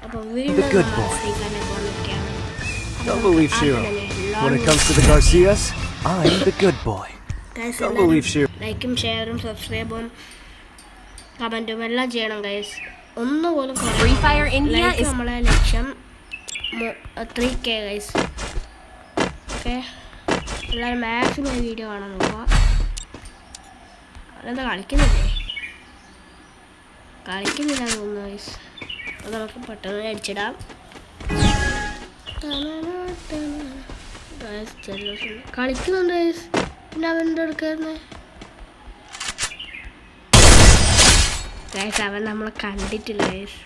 അപ്പോൾ വീണ്ടും The good boy. Don't believe Shiro. When it comes to the Garcias, I'm the good boy. Don't believe Shiro. ലൈക്കും ഷെയറും സബ്സ്ക്രൈബും കമൻറ്റും എല്ലാം ചെയ്യണം ഗൈസ്. ഒന്നുപോലും ലൈക്ക് നമ്മളെ ലക്ഷ്യം 3K ഗൈസ്. ഓക്കെ, എല്ലാവരും മാക്സിമം വീഡിയോ കാണാൻ നോക്കുക. അതെന്താ കളിക്കുന്നില്ല തോന്നുന്നു ഗൈസ്. അത് നമുക്ക് പെട്ടെന്ന് അടിച്ചിടാം. കളിക്കുന്നുണ്ട് ഗൈസ്. പിന്നെ അവൻ്റെ എടുക്കായിരുന്നു ഗൈസ്. അവൻ നമ്മളെ കണ്ടിട്ടില്ല ഗൈസ്.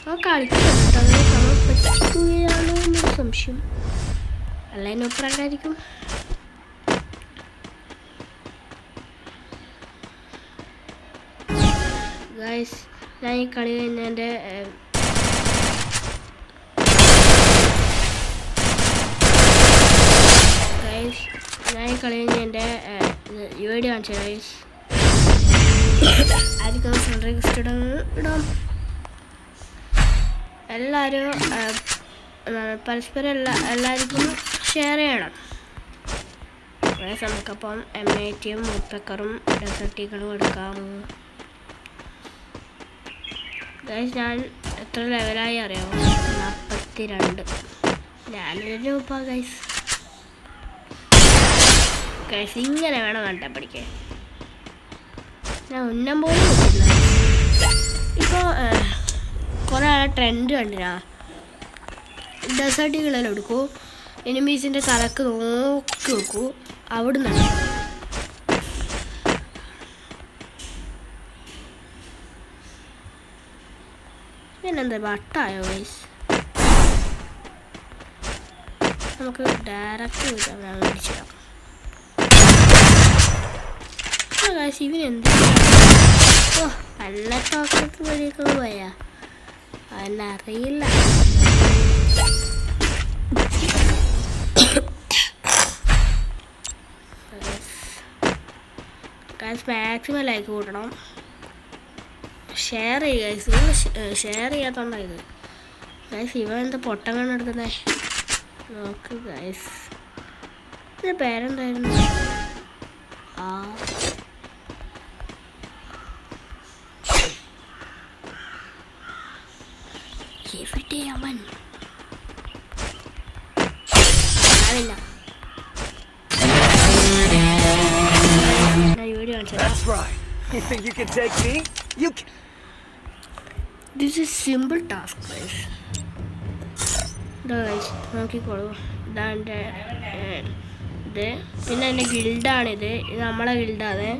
അവൻ കളിക്കുന്നുണ്ട്. നമ്മൾ പറ്റുകയാണോ എന്നൊരു സംശയം. അല്ല എന്നൊപ്പറായിരിക്കും. ഗൈസ്, ഞാൻ ഈ കളി കഴിഞ്ഞതിൻ്റെ വീഡിയോ കാണിച്ചു ഗൈസ്. ആയിരിക്കും ഫ്രണ്ട് റിക്വസ്റ്റ് ഇടാം. എല്ലാവരും പരസ്പരം എല്ലാവർക്കും ഷെയർ ചെയ്യണം. നമുക്കപ്പം M80 മുപ്പക്കറും ഡെസർട്ടികളും എടുക്കാം ഗൈസ്. ഞാൻ എത്ര ലെവലായി അറിയാമോ? 42. ഞാനൊരു രൂപ ഗൈസ്. ഗൈസ് ഇങ്ങനെ വേണം കണ്ടാൽ പഠിക്കാൻ. ഞാൻ ഉന്നം പോലും വെച്ചില്ല. ഇപ്പോൾ കുറേ ട്രെൻഡ് കണ്ടിനാ. ഡെസേർട്ടുകളെല്ലാം എടുക്കൂ, എനിമീസിൻ്റെ തലക്ക് നോക്കി വെക്കൂ, അവിടുന്ന് പിന്നെന്താ വട്ടായോ ഗൈസ്. നമുക്ക് ഡയറക്റ്റ് മേടിച്ചിടാം ഗൈസ്. ഇവനെന്ത് നല്ല ടോക്കൊക്കെ വഴിയൊക്കെ പോയാ അവനറിയില്ല. ഗൈസ് മാക്സിമം ലൈക്ക് കൂട്ടണം, ഷെയർ ചെയ്യുക ഗൈസ്. ഷെയർ ചെയ്യാത്തോണ്ടാ ഇത് ഗൈസ്. ഇവൻ എന്താ പൊട്ടം കണ്ടെടുക്കുന്നേ നോക്ക് ഗൈസ്. ഇതിൻ്റെ പേരെന്തായിരുന്നു? എവിടെ അവൻ? അറിയില്ല. Video this is simple task guys. നോക്കിക്കോളൂ, ഇതാൻ്റെ ഇത്. പിന്നെ എൻ്റെ ഗിൽഡാണിത്. ഇത് നമ്മളെ ഗിൽഡാണ്.